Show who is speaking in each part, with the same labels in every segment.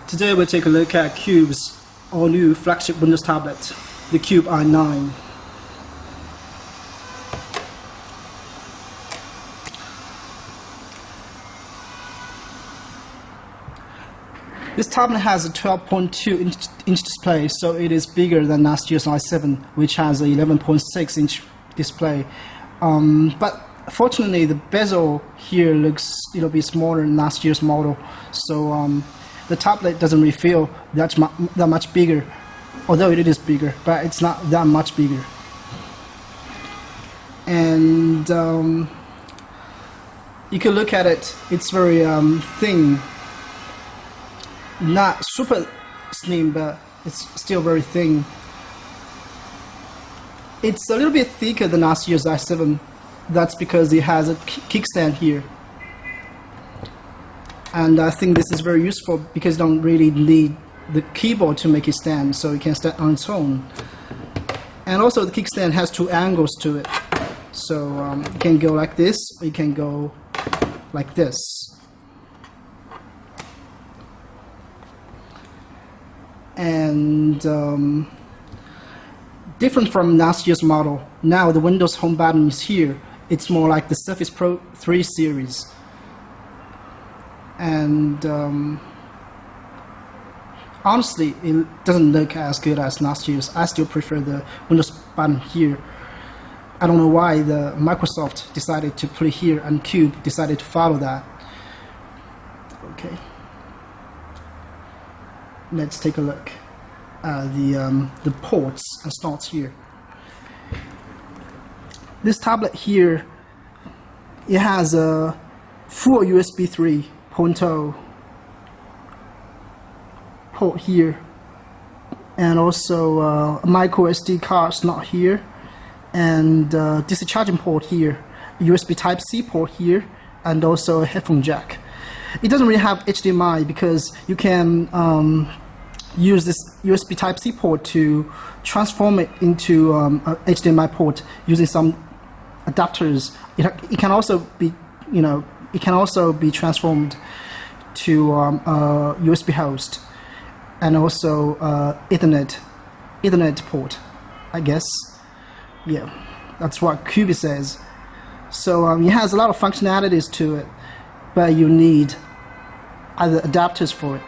Speaker 1: Today we'll take a look at Cube's all-new flagship Windows tablet, the Cube i9. This tablet has a 12.2-inch display, so it is bigger than last year's i7, which has a 11.6-inch display. But fortunately, the bezel here looks a little bit smaller than last year's model, so the tablet doesn't really feel that much bigger, although it is bigger, but it's not that much bigger. And you can look at it, it's very thin, not super slim, but it's still very thin. It's a little bit thicker than last year's i7. That's because it has a kickstand here. And I think this is very useful because you don't really need the keyboard to make it stand, so it can stand on its own. And also the kickstand has two angles to it. So you can go like this, or you can go like this. And different from last year's model, now the Windows Home button is here. It's more like the Surface Pro 3 series. And honestly, it doesn't look as good as last year's. I still prefer the Windows button here. I don't know why the Microsoft decided to put it here and Cube decided to follow that. Okay. Let's take a look at the ports and slots here. This tablet here, it has a full USB 3.0 port here, and also a micro SD card slot here, and DC charging port here, USB Type-C port here, and also a headphone jack. It doesn't really have HDMI because you can use this USB Type-C port to transform it into a HDMI port using some adapters. It can also be, it can also be transformed to a USB host, and also Ethernet port, I guess. Yeah, that's what Cube says. So it has a lot of functionalities to it, but you need other adapters for it.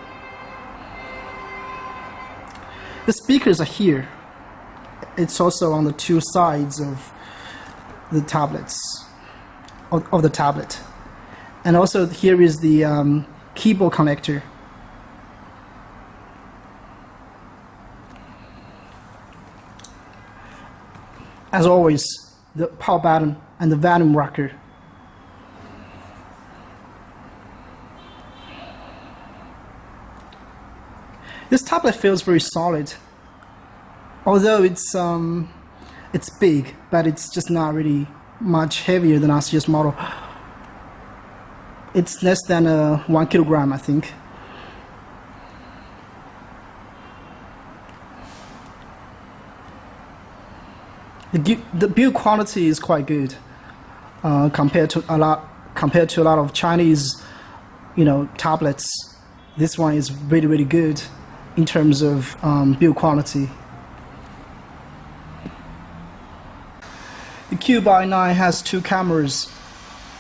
Speaker 1: The speakers are here. It's also on the two sides of the tablets, of the tablet. And also here is the keyboard connector. As always, the power button and the volume rocker. This tablet feels very solid, although it's big, but it's just not really much heavier than last year's model. It's less than 1 kilogram, I think. The build quality is quite good compared to a lot of Chinese, tablets. This one is really good in terms of build quality. The Cube i9 has two cameras,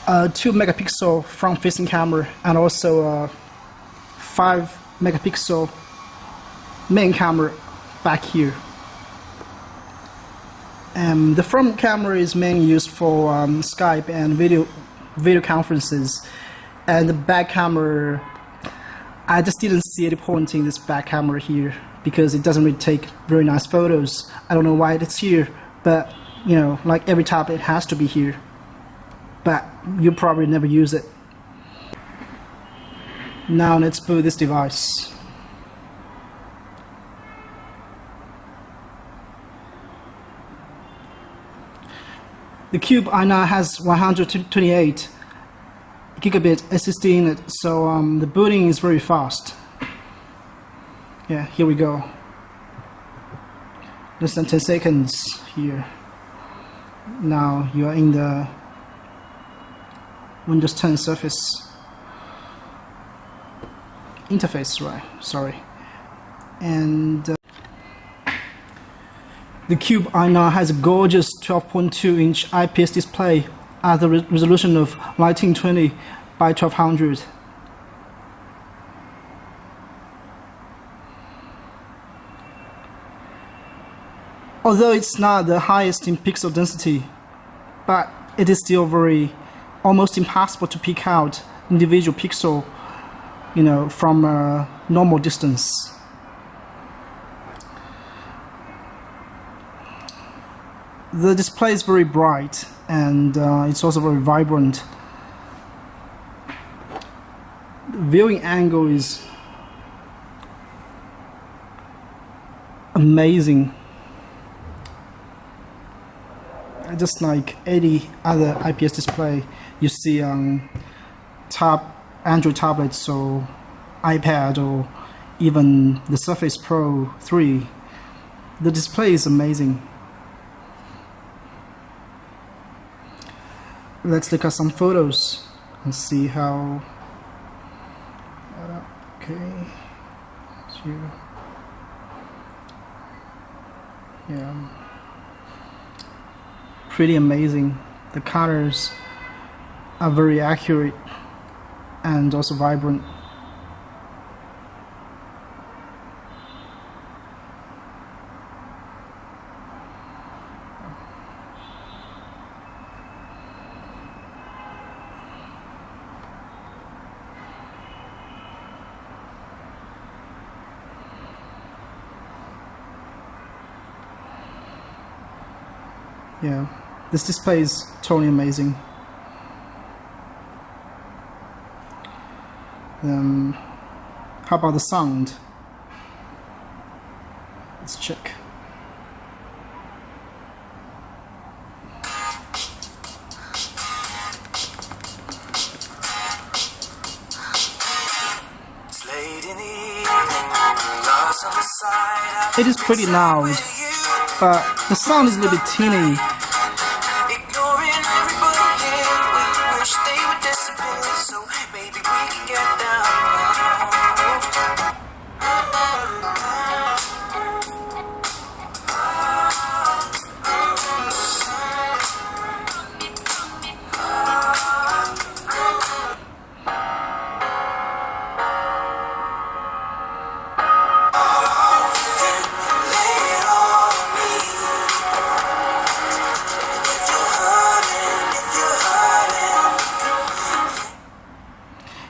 Speaker 1: 2 megapixel front-facing camera, and also a 5 megapixel main camera back here. The front camera is mainly used for Skype and video conferences, and the back camera, I just didn't see any point in this back camera here because it doesn't really take very nice photos. I don't know why it's here, but like every tablet, it has to be here. But you probably never use it. Now let's boot this device. The Cube i9 has 128 gigabit SSD in it, so the booting is very fast. Yeah, here we go. Less than 10 seconds here. Now you are in the Windows 10 Surface. interface, right? Sorry. And the Cube i9 has a gorgeous 12.2-inch IPS display at the resolution of 1920 by 1200. Although it's not the highest in pixel density, but it is still almost impossible to pick out individual pixel, from a normal distance. The display is very bright and it's also very vibrant. The viewing angle is amazing. Just like any other IPS display you see on Android tablets or iPad or even the Surface Pro 3, the display is amazing. Let's look at some photos and see how. Okay, yeah, pretty amazing. The colors are very accurate and also vibrant. Yeah, this display is totally amazing. How about the sound? Let's check. It is pretty loud, but the sound is a little bit teeny.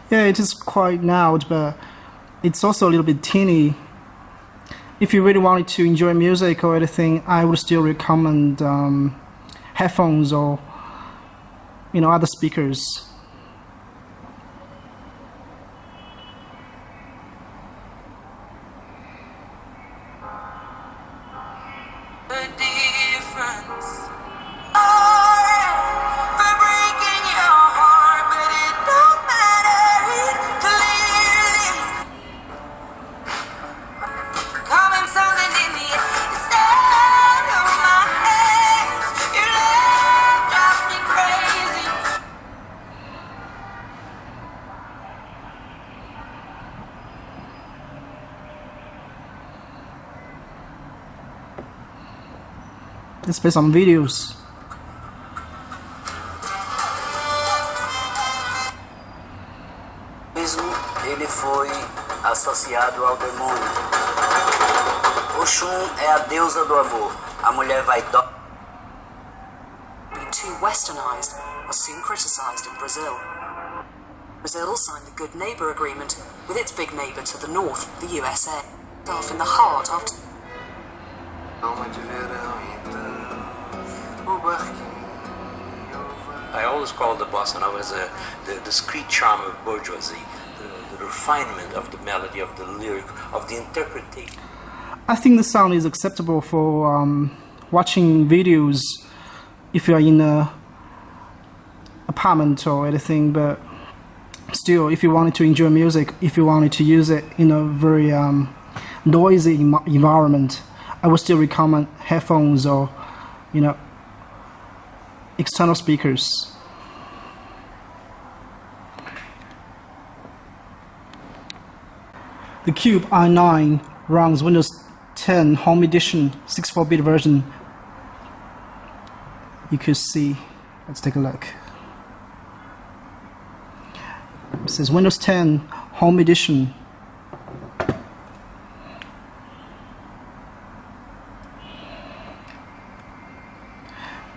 Speaker 1: Yeah, it is quite loud, but it's also a little bit teeny. If you really wanted to enjoy music or anything, I would still recommend headphones or other speakers. Let's play some videos.
Speaker 2: Ele foi associado ao demônio. Oxum é a deusa do amor. A mulher vaidosa.
Speaker 3: Too westernized was soon criticized in Brazil. Brazil signed the Good Neighbor Agreement with its big neighbor to the north, the USA, off in the heart of.
Speaker 4: I always call the bossa nova as the discreet charm of bourgeoisie, the refinement of the melody, of the lyric, of the interpretation.
Speaker 1: I think the sound is acceptable for watching videos if you're in an apartment or anything, but still, if you wanted to enjoy music, if you wanted to use it in a very noisy environment, I would still recommend headphones or external speakers. The Cube i9 runs Windows 10 Home Edition 64-bit version. You could see. Let's take a look. It says Windows 10 Home Edition.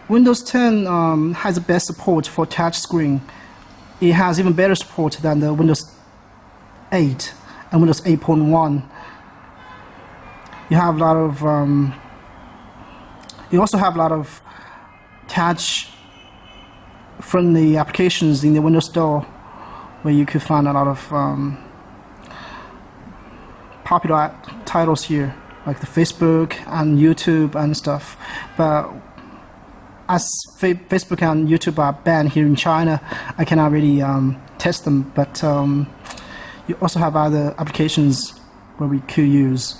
Speaker 1: Windows 10 has the best support for touchscreen. It has even better support than the Windows 8 and Windows 8.1. You have a lot of you also have a lot of touch-friendly applications in the Windows Store, where you could find a lot of popular titles here, like the Facebook and YouTube and stuff. But as Facebook and YouTube are banned here in China, I cannot really test them. But you also have other applications where we could use.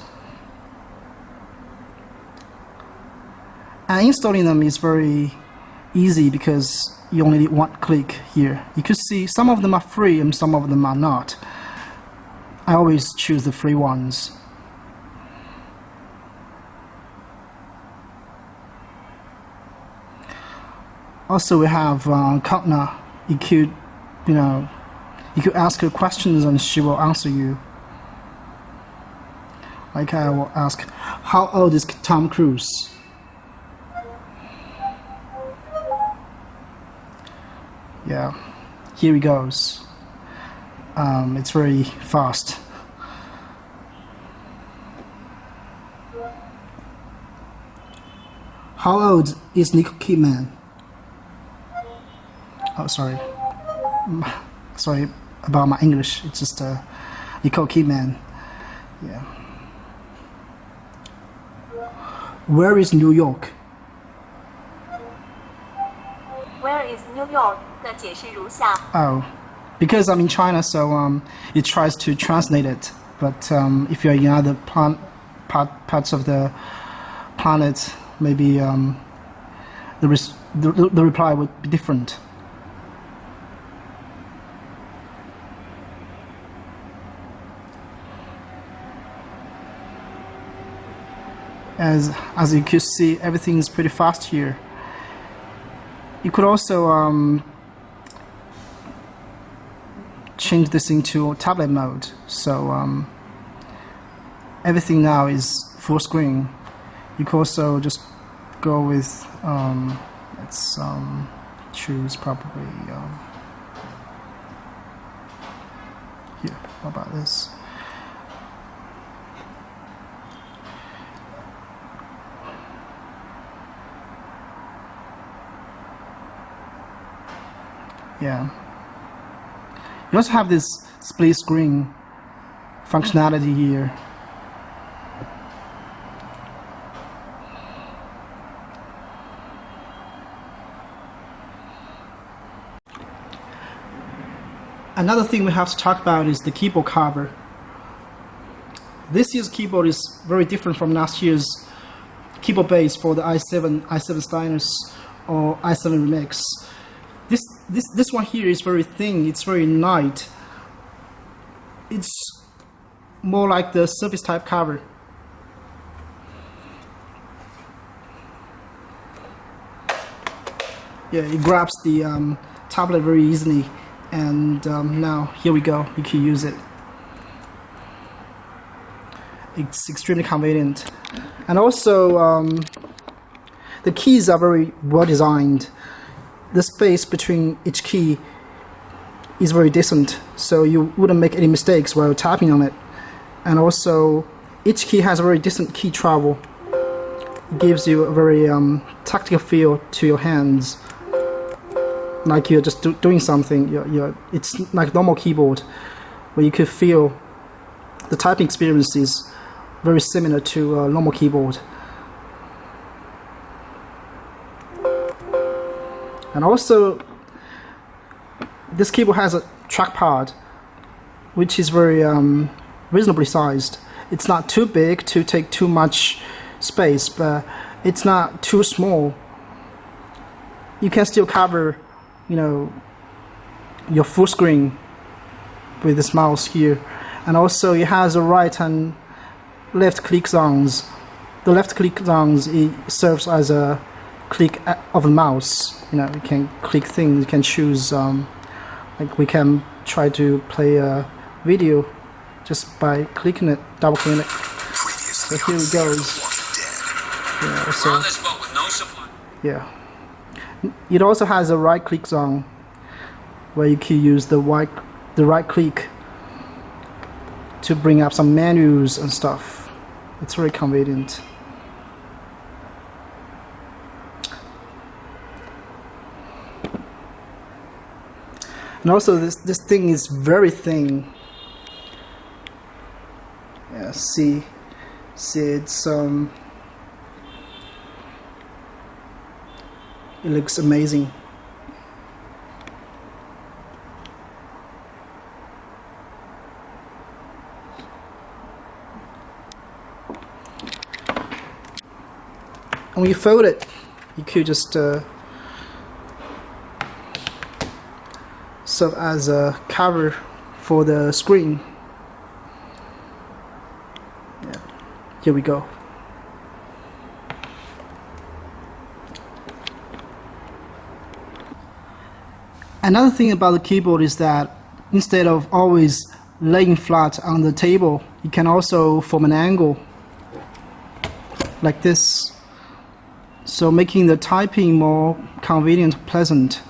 Speaker 1: And installing them is very easy because you only need one click here. You could see some of them are free and some of them are not. I always choose the free ones. Also, we have Katna. You could ask her questions and she will answer you. Like I will ask, how old is Tom Cruise? Yeah, here he goes. It's very fast. How old is Nicole Kidman? Oh, sorry. Sorry about my English. It's just Nicole Kidman. Yeah. Where is New York?
Speaker 5: Where is New York? 的解释如下。
Speaker 1: Oh, because I'm in China, so it tries to translate it. But if you're in other parts of the planet, maybe the reply would be different. As you can see, everything is pretty fast here. You could also change this into tablet mode, so everything now is full screen. You could also just go with let's choose probably here. How about this? Yeah. You also have this split screen functionality here. Another thing we have to talk about is the keyboard cover. This year's keyboard is very different from last year's keyboard base for the i7 Stylus or i7 Remix. This one here is very thin, it's very light. It's more like the surface type cover. Yeah, it grabs the tablet very easily, and now here we go, you can use it. It's extremely convenient. And also the keys are very well designed. The space between each key is very decent, so you wouldn't make any mistakes while tapping on it. And also, each key has a very decent key travel. It gives you a very tactile feel to your hands, like you're just doing something. It's like normal keyboard, where you could feel the typing experience is very similar to a normal keyboard. And also, this keyboard has a trackpad, which is very reasonably sized. It's not too big to take too much space, but it's not too small. You can still cover, your full screen with this mouse here. and also it has a right and left click zones. The left click zones, it serves as a click of the mouse. You can click things. You can choose. Like we can try to play a video just by clicking it, double clicking it. So here it goes. Yeah, so, yeah. It also has a right click zone where you can use the right click to bring up some menus and stuff. It's very convenient. And also this thing is very thin. Yeah, see it's it looks amazing. And when you fold it, you could just serve as a cover for the screen. Yeah. Here we go. Another thing about the keyboard is that instead of always laying flat on the table, you can also form an angle like this, so making the typing more convenient, pleasant.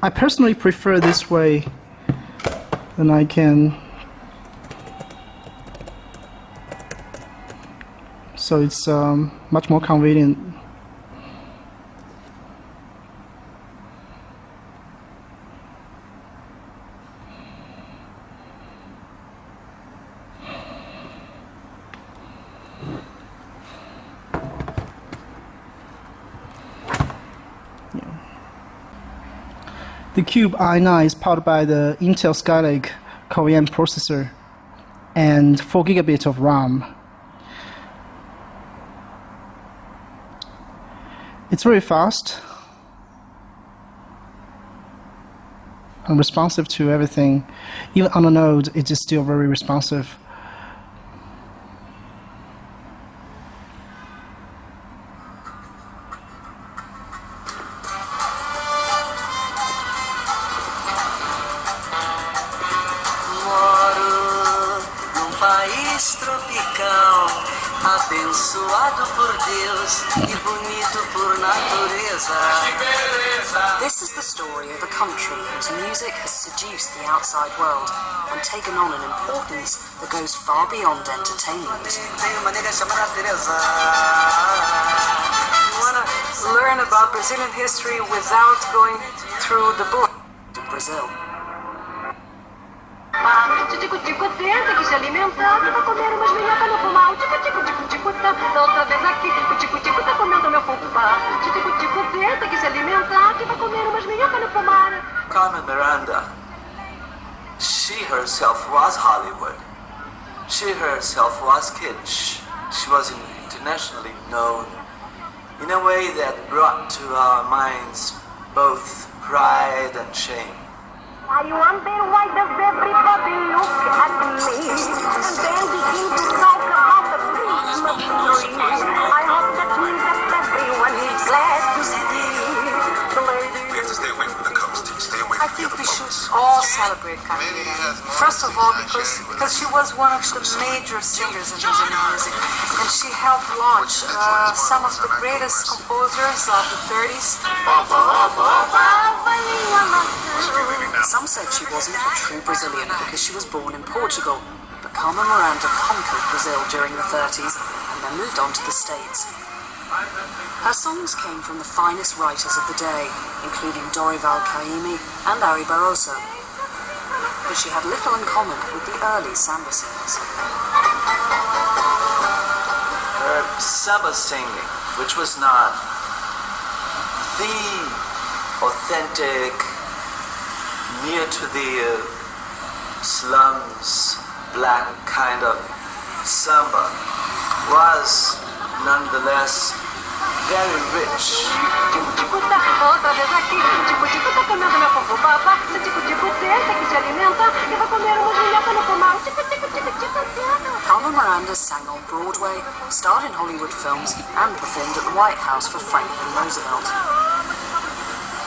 Speaker 1: I personally prefer this way, then I can, so it's much more convenient. The Cube i9 is powered by the Intel Skylake Core M processor and 4 GB of RAM. It's very fast and responsive to everything. Even on a node, it is still very responsive.
Speaker 2: Tropical, abençoado por Deus e bonito por natureza.
Speaker 3: This is the story of a country whose music has seduced the outside world and taken on an importance that goes far beyond entertainment.
Speaker 2: Tem uma nega chamada Teresa.
Speaker 3: You want to learn about Brazilian history without going through the book to Brazil.
Speaker 5: Tico-tico tenta que se alimentar, vai comer umas minhocas no pomar. Tico-tico tá outra vez aqui. O tico-tico tá comendo meu fubá. Tico-tico tenta que se alimentar, que vai comer umas minhocas no pomar.
Speaker 6: Carmen Miranda, she herself was Hollywood. She herself was kitsch. She was internationally known in a way that brought to our minds both pride and shame.
Speaker 5: I wonder why does everybody look at me and then begin to talk about the Christmas tree. I hope that means that everyone is glad to see the lady.
Speaker 7: We have to stay away from the coast. Stay away
Speaker 3: I
Speaker 7: from the
Speaker 3: think
Speaker 7: other
Speaker 3: we should
Speaker 7: boats.
Speaker 3: all celebrate Carmen. First of all, because she was one of the major singers in Brazilian music, and she helped launch some of the greatest composers of the 30s. Some said she wasn't a true Brazilian because she was born in Portugal, but Carmen Miranda conquered Brazil during the 30s and then moved on to the States. Her songs came from the finest writers of the day, including Dorival Caymmi and Ari Barroso, but she had little in common with the early samba singers.
Speaker 6: Her samba singing, which was not the authentic, near to the slums, black kind of samba, was nonetheless very rich.
Speaker 5: Tico-tico tá outra vez aqui. Tico-tico tá comendo meu fubá. Tico-tico tenta que se alimenta, que vai comer umas minhocas no pomar. Tico-tico
Speaker 3: Miranda sang on Broadway, starred in Hollywood films, and performed at the White House for Franklin Roosevelt.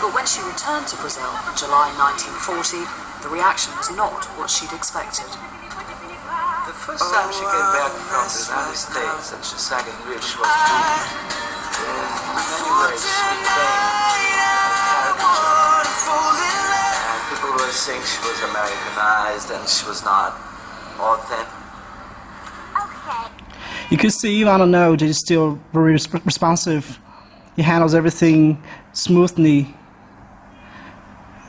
Speaker 3: But when she returned to Brazil in July 1940, the reaction was not what she'd expected.
Speaker 6: The first time she came back from the United States and she sang in Rio, she was moved. In many ways, she became a caricature. And people were saying she was Americanized and she was not authentic.
Speaker 1: You could see even on a note, he's still very responsive. He handles everything smoothly.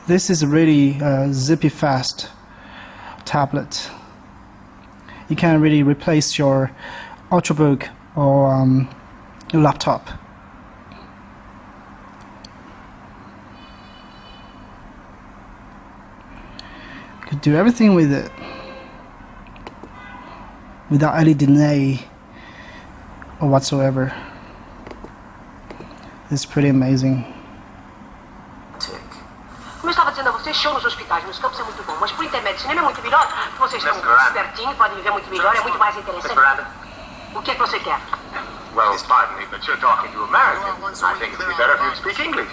Speaker 1: This is a really zippy fast tablet. You can really replace your Ultrabook or your laptop. You could do everything with it without any delay or whatsoever. It's pretty amazing.
Speaker 5: Como eu estava dizendo a vocês, show nos hospitais, nos campos é muito bom, mas por intermédio do cinema é muito melhor. Vocês estão espertinhos, podem ver muito melhor, é muito mais interessante. O que é que você quer?
Speaker 7: Well, pardon me, but you're talking to Americans. I think it would be better if you'd speak English.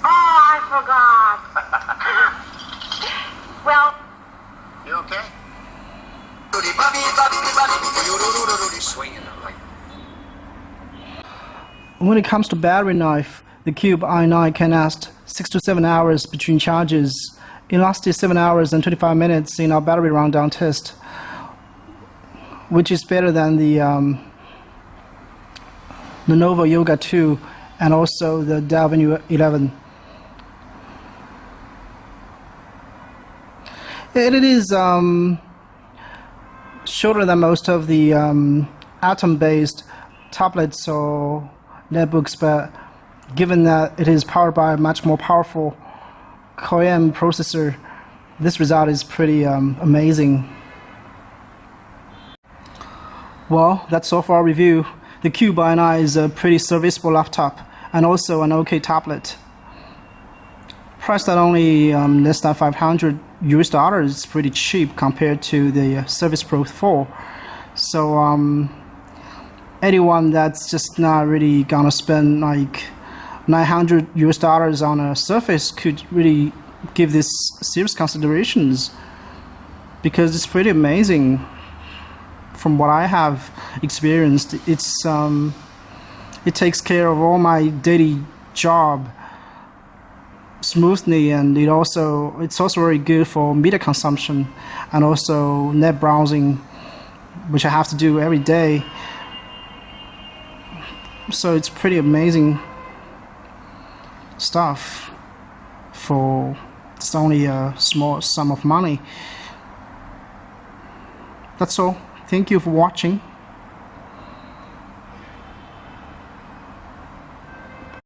Speaker 5: Oh, I forgot. Well,
Speaker 7: You okay?
Speaker 4: Swinging like.
Speaker 1: When it comes to battery life, the Cube i9 can last 6 to 7 hours between charges. It lasted 7 hours and 25 minutes in our battery rundown test, which is better than the Lenovo Yoga 2 and also the Dell Venue 11. It is shorter than most of the Atom-based tablets or netbooks, but given that it is powered by a much more powerful Core-M processor, this result is pretty amazing. Well, that's all for our review. The Cube i9 is a pretty serviceable laptop and also an okay tablet. Priced at only less than $500 US, it's pretty cheap compared to the Surface Pro 4. So anyone that's just not really gonna spend like $900 US on a Surface could really give this serious considerations, because it's pretty amazing. From what I have experienced, it takes care of all my daily job smoothly, and it's also very good for media consumption and also net browsing, which I have to do every day. So it's pretty amazing stuff for it's only a small sum of money. That's all. Thank you for watching.